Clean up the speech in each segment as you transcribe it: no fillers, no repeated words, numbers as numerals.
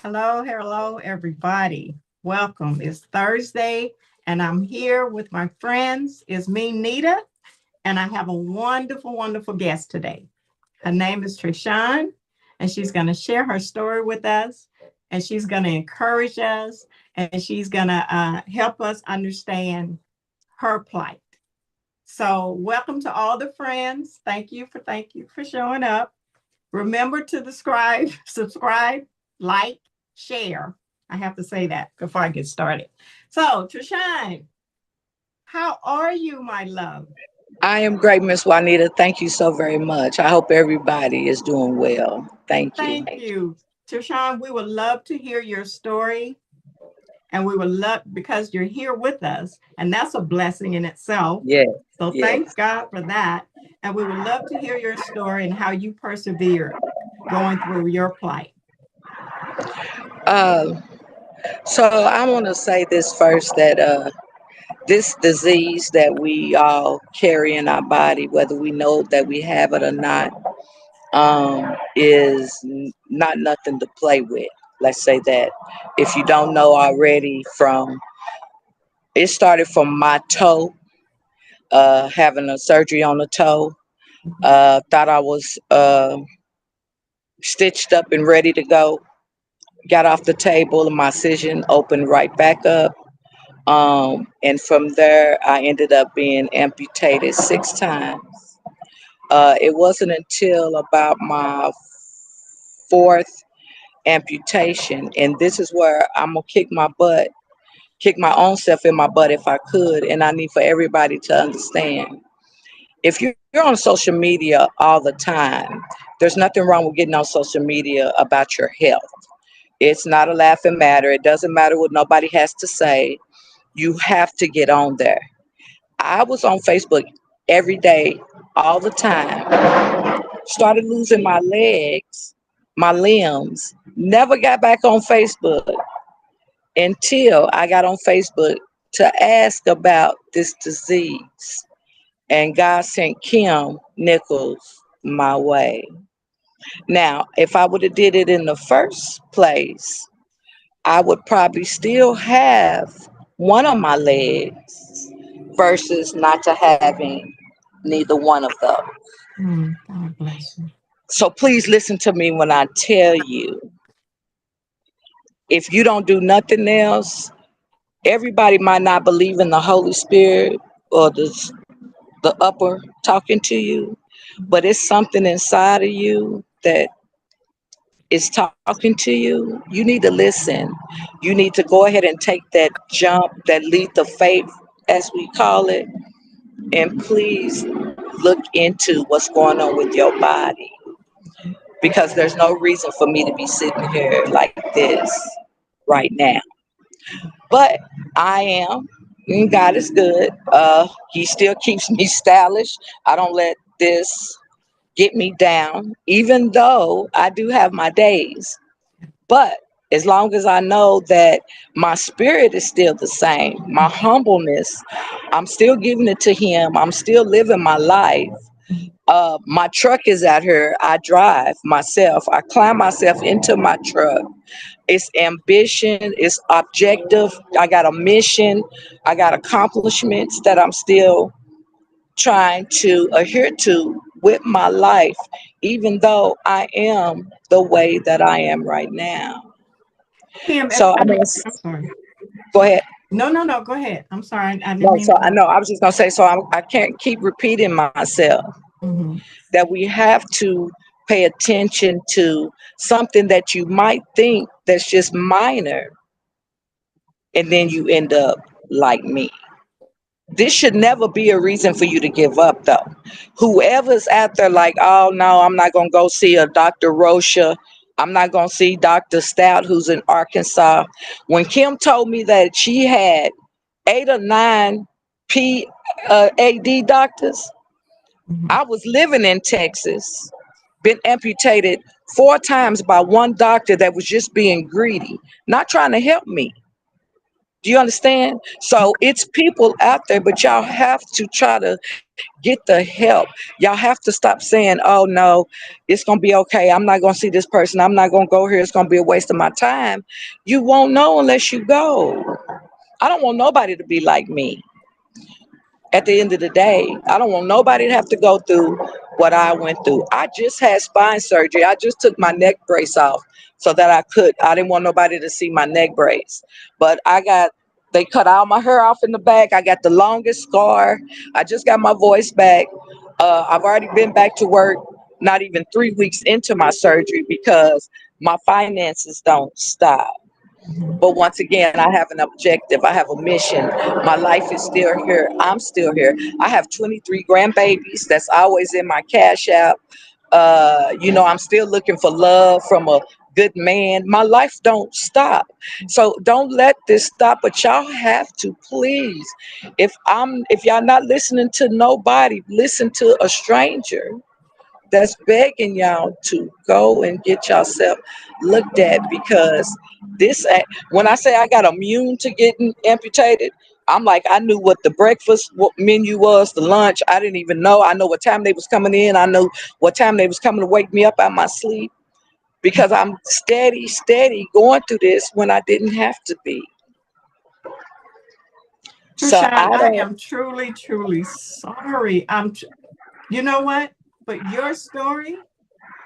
Hello, hello, everybody. Welcome. It's Thursday, and I'm here with my friends. It's me, Nita, and I have a wonderful, wonderful guest today. Her name is Trishan, and she's going to share her story with us, and she's going to encourage us, and she's going to help us understand her plight. So, welcome to all the friends. Thank you for showing up. Remember to subscribe, like, share. I have to say that before I get started. So, Trishan, how are you, my love? I am great, Miss Juanita. Thank you so very much. I hope everybody is doing well. Thank you. Thank you. Trishan, we would love to hear your story. And we would love because you're here with us. And that's a blessing in itself. Yes, So thank yes. God for that. And we would love to hear your story and how you persevered going through your plight. Uh, so I want to say this first that this disease that we all carry in our body, whether we know that we have it or not, is not nothing to play with. Let's say that if you don't know already, it started from my toe, having a surgery on the toe. Thought I was stitched up and ready to go. Got off the table, and my incision opened right back up. And from there, I ended up being amputated 6 times. It wasn't until about my fourth amputation, and this is where I'm gonna kick my own self in my butt if I could. And I need for everybody to understand, if you're on social media all the time, there's nothing wrong with getting on social media about your health. It's not a laughing matter. It doesn't matter what nobody has to say. You have to get on there. I was on Facebook every day, all the time. Started losing my legs, my limbs. Never got back on Facebook until I got on Facebook to ask about this disease. And God sent Kim Nichols my way. Now, if I would have did it in the first place, I would probably still have one of my legs versus not to having neither one of those. God bless you. So please listen to me when I tell you, if you don't do nothing else, everybody might not believe in the Holy Spirit or the upper talking to you, but it's something inside of you that is talking to you. You need to listen. You need to go ahead and take that jump, that leap of faith, as we call it, and please look into what's going on with your body, because there's no reason for me to be sitting here like this right now. But I am, and God is good. He still keeps me stylish. I don't let this get me down, even though I do have my days. But as long as I know that my spirit is still the same, my humbleness, I'm still giving it to Him. I'm still living my life. My truck is out here. I drive myself. I climb myself into my truck. It's ambition. It's objective. I got a mission. I got accomplishments that I'm still trying to adhere to with my life, even though I am the way that I am right now. Kim, if So I I'm may, gonna I'm sorry. go ahead. No, go ahead. I'm sorry. I didn't No, mean so to I interrupt. know I was just gonna say. I can't keep repeating myself Mhm. that we have to pay attention to something that you might think that's just minor, and then you end up like me. This should never be a reason for you to give up, though. Whoever's out there like, oh no, I'm not gonna go see a Dr. Rocha. I'm not gonna see Dr. Stout, who's in Arkansas. When Kim told me that she had 8 or 9 PAD doctors, Mhm. I was living in Texas, been amputated 4 times by one doctor that was just being greedy, not trying to help me. Do you understand? So it's people out there, but y'all have to try to get the help. Y'all have to stop saying, oh no, it's gonna be okay. I'm not gonna see this person. I'm not gonna go here. It's gonna be a waste of my time. You won't know unless you go. I don't want nobody to be like me. At the end of the day, I don't want nobody to have to go through what I went through. I just had spine surgery. I just took my neck brace off so that I didn't want nobody to see my neck brace. But they cut all my hair off in the back. I got the longest scar. I just got my voice back. I've already been back to work, not even 3 weeks into my surgery because my finances don't stop. Mhm. But once again, I have an objective. I have a mission. My life is still here. I'm still here. I have 23 grandbabies. That's always in my cash app. I'm still looking for love from a good man. My life don't stop. So don't let this stop. But y'all have to please. If y'all not listening to nobody, listen to a stranger that's begging y'all to go and get yourself looked at because when I say I got immune to getting amputated, I'm like, I knew what the breakfast menu was, the lunch. I didn't even know. I know what time they was coming in. I know what time they was coming to wake me up out my sleep because I'm steady going through this when I didn't have to be. So Trushan, I I don't. am truly, truly sorry. You know what? But your story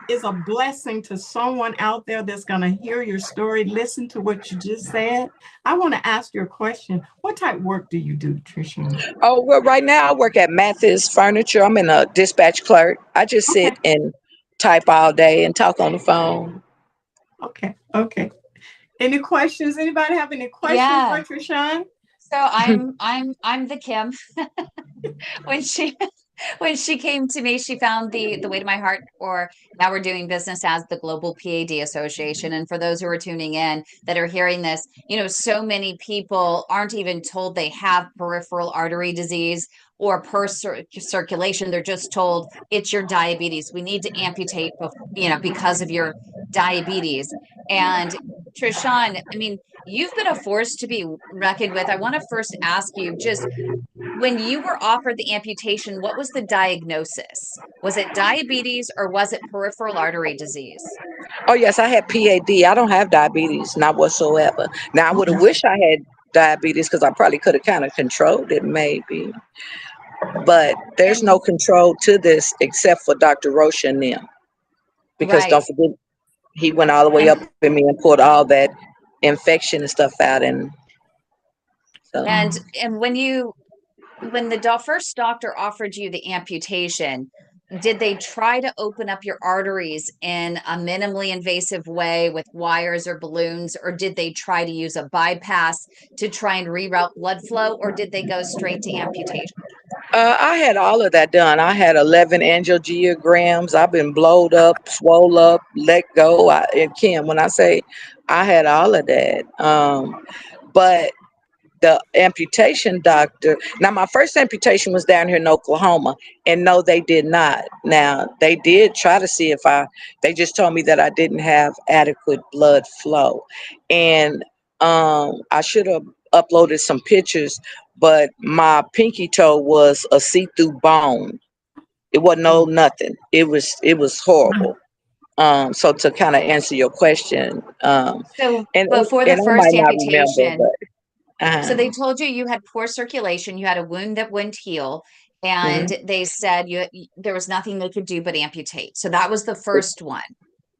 is a blessing to someone out there that's going to hear your story, listen to what you just said. I want to ask you a question. What type of work do you do, Trushan? Oh, well, right now I work at Mathis Furniture. I'm in a dispatch clerk. I just sit Okay, and type all day and talk on the phone. okay. Any questions? Anybody have any questions for Yeah. Trushan? So I'm the Kim. When she when she came to me, she found the way to my heart, or now we're doing business as the Global PAD Association. And for those who are tuning in that are hearing this, so many people aren't even told they have peripheral artery disease or circulation. They're just told it's your diabetes. We need to amputate, because of your diabetes. And Trishan, I mean, you've been a force to be reckoned with. I want to first ask you, just when you were offered the amputation, what was the diagnosis? Was it diabetes or was it peripheral artery disease? Oh, yes, I had PAD. I don't have diabetes, not whatsoever. Now, I would have Okay. wished I had diabetes because I probably could have kind of controlled it, maybe. But there's no And control to this except for Dr. Rocha and them. Because don't right. forget, he went all the way And up in me and pulled all that infection and stuff out. And so. and and when the first doctor offered you the amputation, did they try to open up your arteries in a minimally invasive way with wires or balloons, or did they try to use a bypass to try and reroute blood flow, or did they go straight to amputation? I had all of that done. I had 11 angiograms. I've been blowed up, swole up, let go. And Kim, when I say I had all of that, but the amputation doctor. Now, my first amputation was down here in Oklahoma, and no, they did not. Now, they did try to see if they just told me that I didn't have adequate blood flow. And I should have uploaded some pictures, but my pinky toe was a see through bone. It wasn't no nothing. It was horrible. So to kind of answer your question, So and before the and I first might not remember, amputation, but so they told you you had poor circulation, you had a wound that wouldn't heal, and mhm. they said there was nothing they could do but amputate. So that was the first one.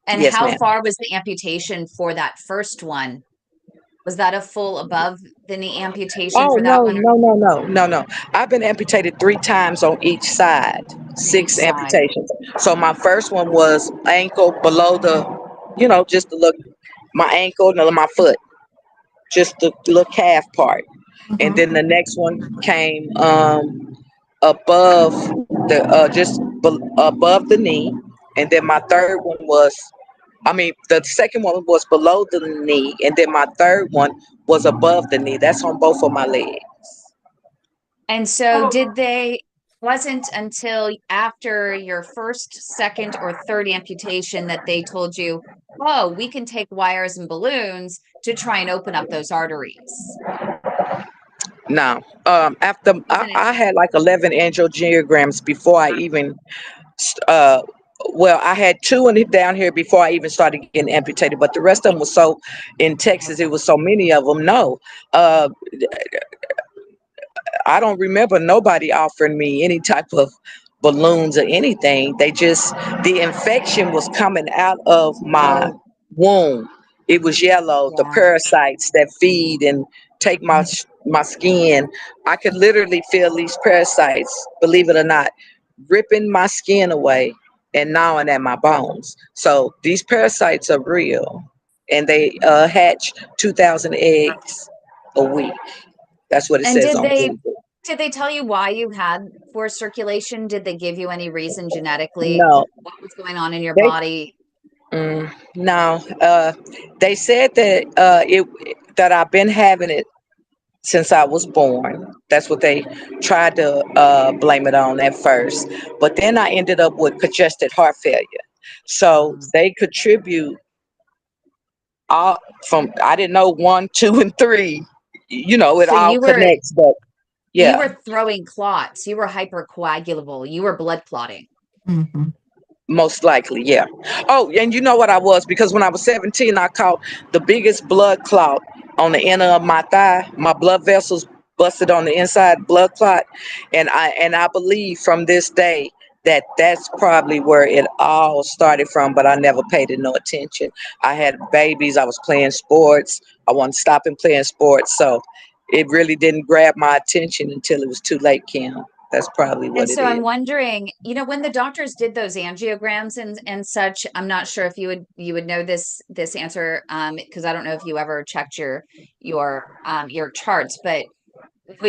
And Yes, how ma'am. far was the amputation for that first one? Was that a full above the knee amputation Oh for that no, one, or no, no, no, no, no. I've been amputated 3 times on each side, each 6 side? amputations. So my first one was ankle below just the look, my ankle and my foot, just the little calf part. And Mhm. then the next one came above above the knee. And then my third one was, I mean, the second one was below the knee, and then my third one was above the knee. That's on both of my legs. And so So, did they? wasn't until after your first, second, or third amputation that they told you, oh, we can take wires and balloons to try and open up those arteries. No, after Wasn't it? I had like 11 angiograms before I even, uh, well, I had two in it down here before I even started getting amputated, but the rest of them was so in Texas, it was so many of them. No, uh, I don't remember nobody offering me any type of balloons or anything. They just, the infection was coming out of my womb. It was yellow, the Yeah. parasites that feed and take my skin. I could literally feel these parasites, believe it or not, ripping my skin away and gnawing at my bones. So these parasites are real, and they hatch 2,000 eggs a week. That's what it And says did on they Google. did they tell you why you had poor circulation? Did they give you any reason genetically No, what was going on in your they body? no. They said that it that I've been having it since I was born. That's what they tried to blame it on at first. But then I ended up with congested heart failure. So Mm. they contribute all from, I didn't know, one, two, and three. You know, it So all connects. But you yeah. were throwing clots. You were hypercoagulable. You were blood clotting. Mm-hmm. Most likely, yeah. Oh, and you know what I was, because when I was 17, I caught the biggest blood clot on the inner of my thigh. My blood vessels busted on the inside, blood clot, and I believe from this day that that's probably where it all started from. But I never paid it no attention. I had babies. I was playing sports. I wasn't stopping playing sports, so it really didn't grab my attention until it was too late, Kim. That's probably And what it so is. I'm wondering, when the doctors did those angiograms and such, I'm not sure if you would know this answer, because I don't know if you ever checked your charts, but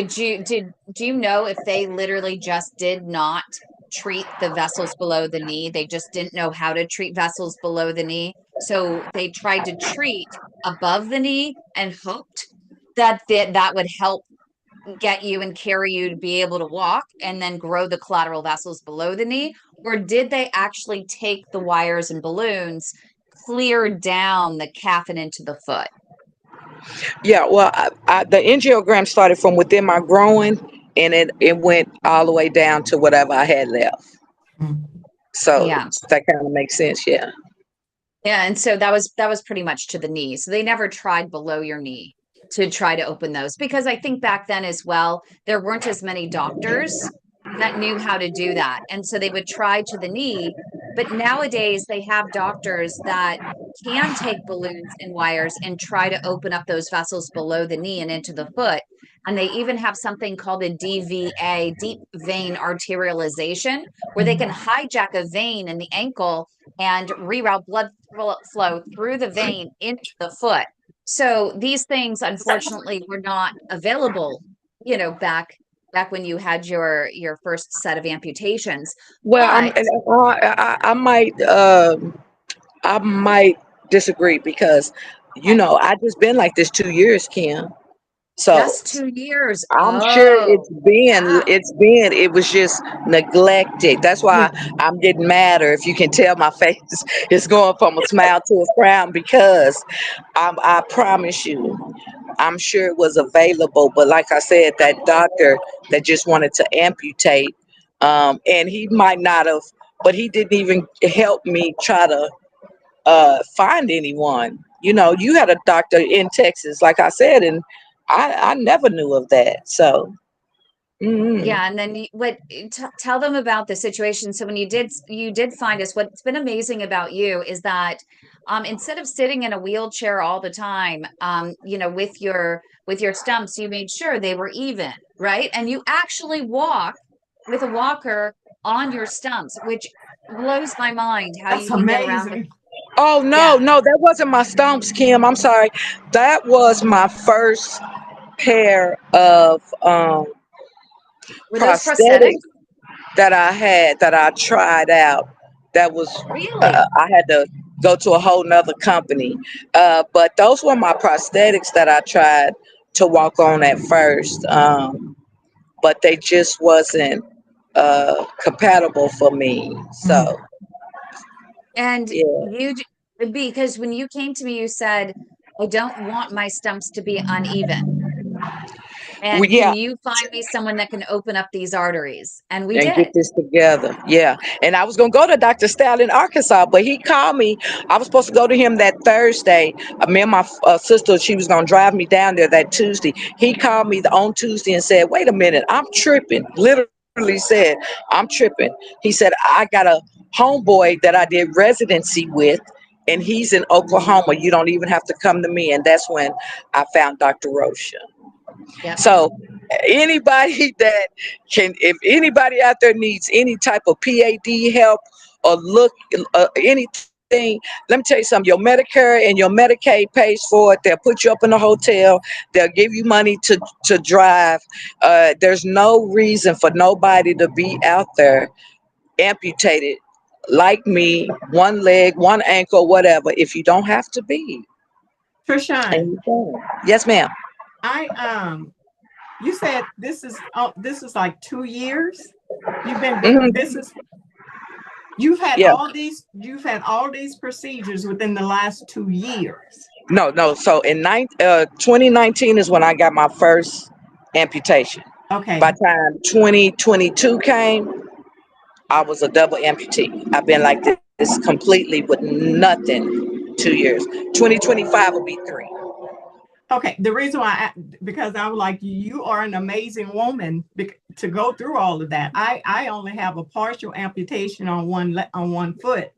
do you know if they literally just did not treat the vessels below the knee? They just didn't know how to treat vessels below the knee. So they tried to treat above the knee and hoped that would help get you and carry you to be able to walk and then grow the collateral vessels below the knee? Or did they actually take the wires and balloons, clear down the calf and into the foot? Yeah, well, the angiogram started from within my groin, and it went all the way down to whatever I had left. Mm-hmm. So Yeah. that kind of makes sense, yeah. Yeah, and so that was pretty much to the knee. So they never tried below your knee to try to open those, because I think back then as well, there weren't as many doctors that knew how to do that. And so they would try to the knee, but nowadays they have doctors that can take balloons and wires and try to open up those vessels below the knee and into the foot. And they even have something called a DVA, deep vein arterialization, where they can hijack a vein in the ankle and reroute blood flow through the vein into the foot. So these things, unfortunately, were not available, back when you had your first set of amputations. Well, But I might disagree, because okay, I just been like this 2 years, Kim. So just 2 years. I'm sure Oh, yeah. it was just neglected. That's why I'm getting madder. If you can tell, my face is going from a smile to a frown, because I promise you, I'm sure it was available. But like I said, that doctor that just wanted to amputate, and he might not have, but he didn't even help me try to find anyone. You had a doctor in Texas, like I said, and I never knew of that. So, mm, Yeah, and then tell them about the situation. So when you did find us, what's been amazing about you is that instead of sitting in a wheelchair all the time, with your stumps, you made sure they were even, right? And you actually walk with a walker on your stumps, which blows my mind how That's you can get around with. amazing. oh no, Yeah. no, that wasn't my stumps, Kim. I'm sorry. That was my first pair of Were those prosthetics? prosthetics that I had, that I tried out. That was, Really? I had to go to a whole nother company. But those were my prosthetics that I tried to walk on at first. But they just wasn't. compatible for me. So And yeah. because when you came to me, you said, I don't want my stumps to be uneven. Well, And can yeah, you find me someone that can open up these arteries? And we and did. get this together. Yeah. And I was gonna go to Dr. Stal in Arkansas, but he called me. I was supposed to go to him that Thursday. Me and my sister, she was gonna drive me down there that Tuesday. He called me on Tuesday and said, "Wait a minute, I'm tripping." Literally said, "I'm tripping." He said, "I got a homeboy that I did residency with, and he's in Oklahoma. You don't even have to come to me." And that's when I found Dr. Rosha. Yep. So anybody that can, if anybody out there needs any type of PAD help or look anything, let me tell you something. Your Medicare and your Medicaid pays for it. They'll put you up in a hotel. They'll give you money to drive. There's no reason for nobody to be out there amputated like me, one leg, one ankle, whatever, if you don't have to be. And Trishan, you can. Yes, ma'am. I you said this is like 2 years. You've been Hmm. this is Yeah. you've had all these procedures within the last 2 years. No, no. So in 2019 is when I got my first amputation. By Okay. the time 2022 came, I was a double amputee. I've been like this completely with nothing 2 years. 2025 will be three. Okay. The reason why because I was like you are an amazing woman to go through all of that. I only have a partial amputation on one foot,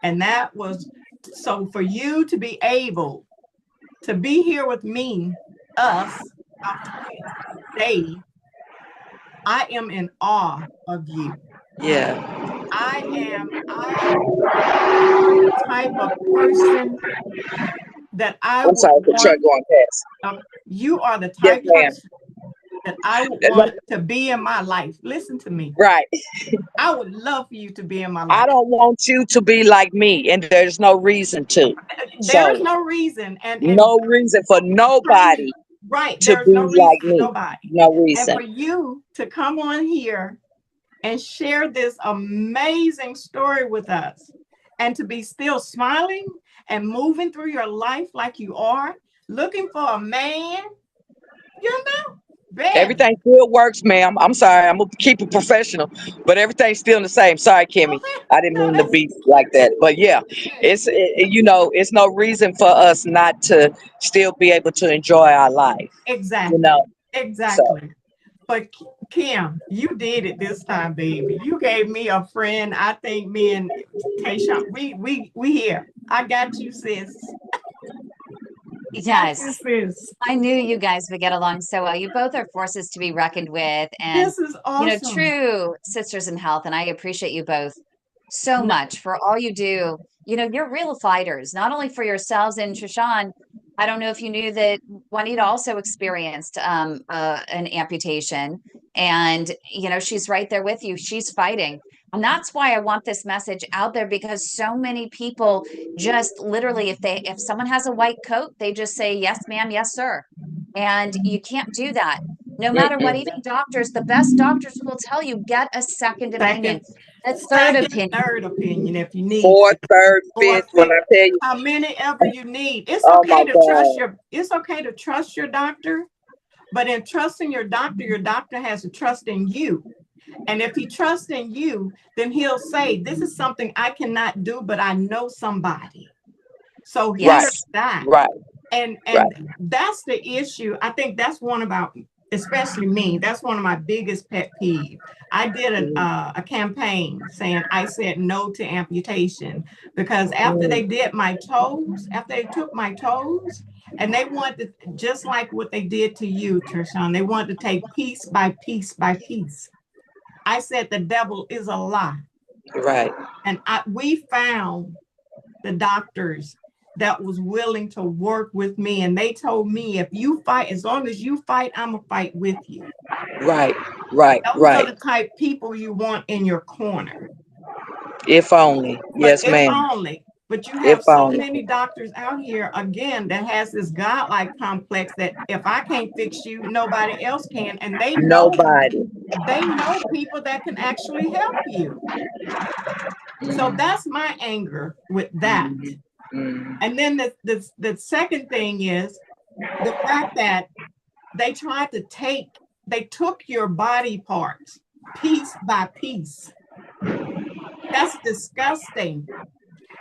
and that was so for you to be able to be here with me, us, our friends today. I am in awe of you. Yeah. You are the type of person that I I'm would sorry, the truck want, going past. you are the Yes, type of ma'am. person that I would want to be in my life. Listen to me. Right. I would love for you to be in my I life. don't want you to be like me, and there's no reason to. There is So, no reason, and no reason for nobody right, to there's no be reason like for me. nobody. No And reason. for you to come on here and share this amazing story with us and to be still smiling and moving through your life like you are, looking for a man, baby. Everything still works, ma'am. I'm sorry. I'm gonna keep it professional, but everything's still the same. Sorry, Kimmy. I didn't No, mean to be like that. But yeah, it's no reason for us not to still be able to enjoy our life. You exactly, know. So exactly. But Kim, you did it this time, baby. You gave me a friend. I think me and Tayshawn, we here. I got you, sis. Got Yes. you, sis. I knew you guys would get along so well. You both are forces to be reckoned with and, This is awesome. true sisters in health. And I appreciate you both so No, much for all you do. You're real fighters, not only for yourselves and Trishan. I don't know if you knew that Juanita also experienced an amputation, and she's right there with you. She's fighting, and that's why I want this message out there because so many people just literally, if someone has a white coat, they just say yes, ma'am, yes, sir, and you can't do that. No matter what, mm-mm. even doctors, the best doctors will tell you get a second opinion, second, a third second, opinion. third opinion if you need Fourth, to, third, or fifth. When fifth, I tell you, how many ever you need. oh my God. It's okay to trust your doctor, but in trusting your doctor has to trust in you. And if he trusts in you, then he'll say, this is something I cannot do, but I know somebody. So here's Right, Yes. that. right, right. And that's the issue. I think that's one about, especially me, that's one of my biggest pet peeves. I did Mm, a campaign saying I said no to amputation because mm, after they took my toes, and they wanted just like what they did to you, Tershawn, they wanted to take piece by piece by piece. I said the devil is a lie, right, and we found the doctors that was willing to work with me, and they told me if you fight, as long as you fight, I'm gonna fight with you. right, right, Those are right. the type people you want in your corner. If only. But Yes, if ma'am. only, But you If have so many doctors out here, again, that has this godlike complex that if I can't fix you, nobody else can. And nobody. they know people that can actually help you. So that's my anger with that. Mm. And then the second thing is the fact that they took your body parts piece by piece. That's disgusting.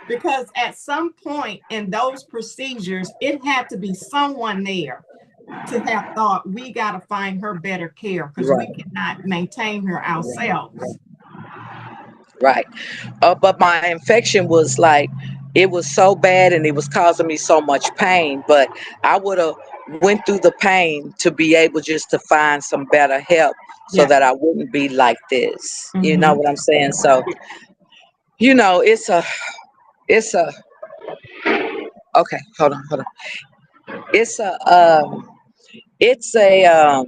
Because at some point in those procedures, it had to be someone there to have thought, we got to find her better care because we cannot maintain her ourselves. Right. But my infection was like, it was so bad and it was causing me so much pain. But I would have went through the pain to be able just to find some better help so Yeah. that I wouldn't be like this. You know Mhm. what I'm saying? So, you know, it's a, okay, hold on. It's it's a,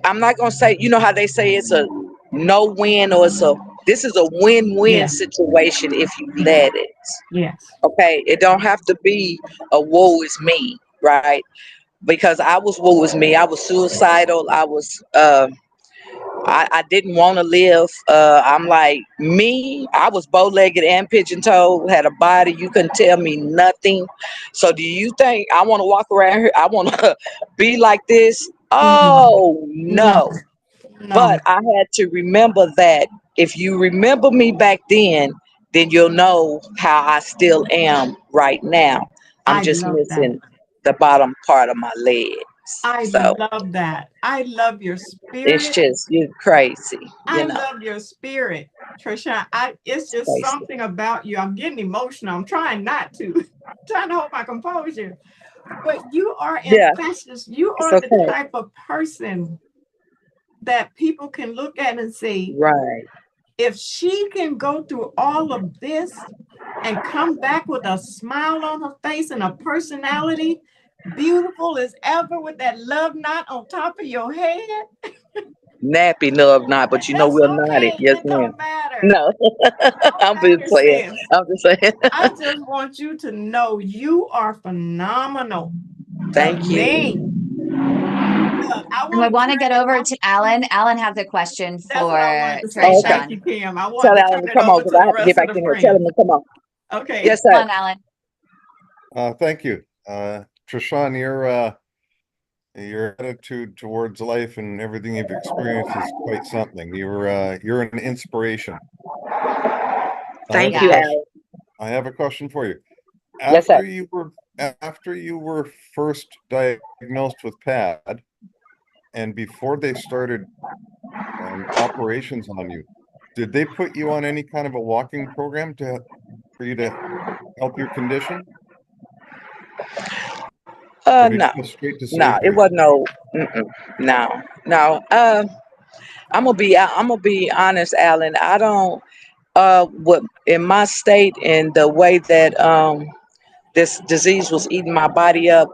I'm not gonna say, you know how they say it's a no win or this is a win-win Yeah. situation if you let it. Yes. Okay, it don't have to be a woe is me, right? Because I was woe is me. I was suicidal. I didn't want to live. I'm like me. I was bow-legged and pigeon-toed. Had a body you couldn't tell me nothing. So do you think I want to walk around here? I want to be like this? Mm. Oh No. no! No. But I had to remember that if you remember me back then you'll know how I still am right now. I'm I just love that. missing the bottom part of my legs. I So love that. I love your it's spirit. just you crazy, I love your spirit, Trisha. It's It's just crazy. something about you. I'm getting emotional. I'm trying not to, trying to hold my composure. But you are Yeah, infectious. You it's are the okay. type of person that people can look at and say, Right. if she can go through all of this and come back with a smile on her face and a personality beautiful as ever with that love knot on top of your head, Nappy love not, but you know that's we'll not it. okay. Yes, It ma'am. don't matter. No, Don't I'm just matter, playing. sis. I'm just saying. I just want you to know you are phenomenal to Thank you. me. Look, I And we want to want to turn get it. over to Alan. Alan has a question That's what I for wanted to say. Thank Trishan. you, Kim. I Tell wanted to Alan turn to it come on over because to I the have to get rest of back the in here. Tell him friends. to come on. Okay. Yes, Come sir. on, Alan. Thank you. Trishan, your attitude towards life and everything you've experienced is quite something. You're an inspiration. I have Thank a you, Yeah. question. Alan. I have a question for you. Yes, sir. After you were first diagnosed with PAD and before they started operations on you, did they put you on any kind of a walking program for you to help your condition, or did No, you go straight to no, it surgery? wasn't no. No, no. I'm gonna be honest, Alan. I don't. What in my state and the way that this disease was eating my body up,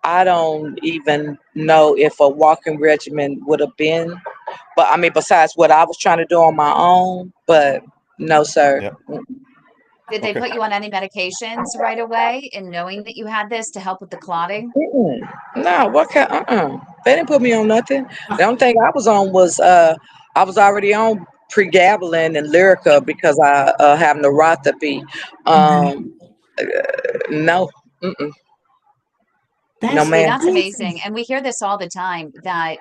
I don't even know if a walking regimen would have been. But I mean, besides what I was trying to do on my own, but no, sir. Yep. Did they Okay. put you on any medications right away in knowing that you had this to help with the clotting? Mm-mm. No, what kind? They didn't put me on nothing. The only thing I was on was I was already on pregabalin and Lyrica because I have neuropathy. Um, no, mm-mm. No, That's See, ma'am. that's crazy. amazing. And we hear this all the time that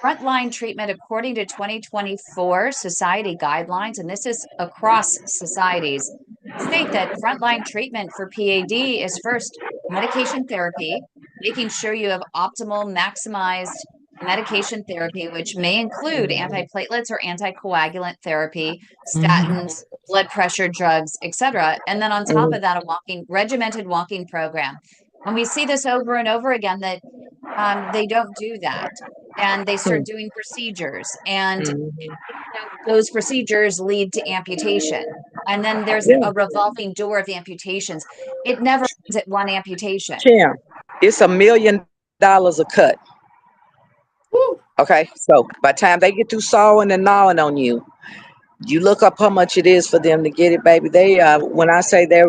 frontline treatment, according to 2024 society guidelines, and this is across societies, state that frontline treatment for PAD is first medication therapy, making sure you have optimal, maximized medication therapy, which may include antiplatelets or anticoagulant therapy, Mhm. statins, blood pressure drugs, etc. And then on top of that, a regimented walking program. And we see this over and over again that they don't do that and they start doing procedures and Mm-hmm. those procedures lead to amputation and then there's Yeah, a revolving door of amputations. It never ends at one amputation. Kim, it's $1 million a cut. Woo. Okay, so by the time they get through sawing and gnawing on you, You look up how much it is for them to get it, baby. They when I say they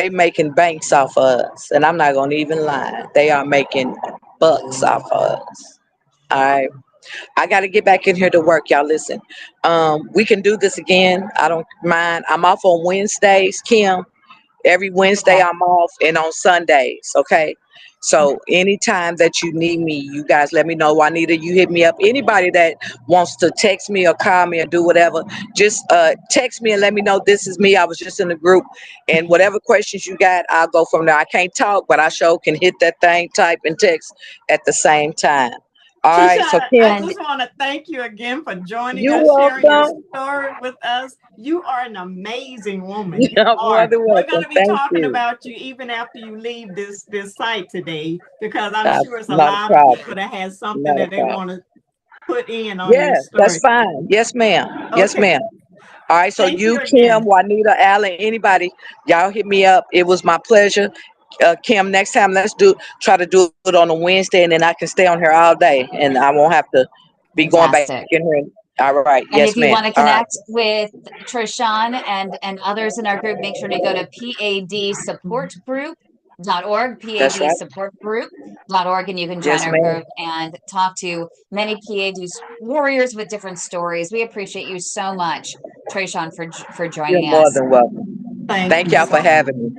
making banks off of us, and I'm not gonna even lie. They are making bucks off of us. All right. I got to get back in here to work, y'all. Listen, we can do this again. I don't mind. I'm off on Wednesdays, Kim. Every Wednesday Okay. I'm off, and on Sundays. Okay. So anytime that you need me, you guys let me know. Juanita, you hit me up. Anybody that wants to text me or call me or do whatever, just text me and let me know this is me. I was just in the group, and whatever questions you got, I'll go from there. I can't talk, but I sure can hit that thing, type and text at the same time. All right. So Shoshana, I Kim, And just want to thank you again for joining you us, sharing your welcome. story with us. You are an amazing woman. You You're more are. than We're going welcome. to be Thank talking you. about you even after you leave this site today, because I'm sure it's a Not a lot of problem. people that has something Not a that they problem. want to put in on Yeah, your that's story. fine. Yes, ma'am. Yes, Okay. ma'am. All right. So Thank you you, Kim, again. Juanita, Allen, anybody, y'all hit me up. It was my pleasure. Kim, next time try to do it on a Wednesday, and then I can stay on here all day, and I won't have to be going back fantastic. in here. All right. And if Yes, you ma'am. want to All right. connect with Trishan and others in our group, make sure to go to padsupportgroup.org, That's right. padsupportgroup.org, and you can join Yes, our ma'am. group and talk to many PADs warriors with different stories. We appreciate you so much, Trishan, for You're joining more us. than welcome. Thank Thank you y'all for so much. having me.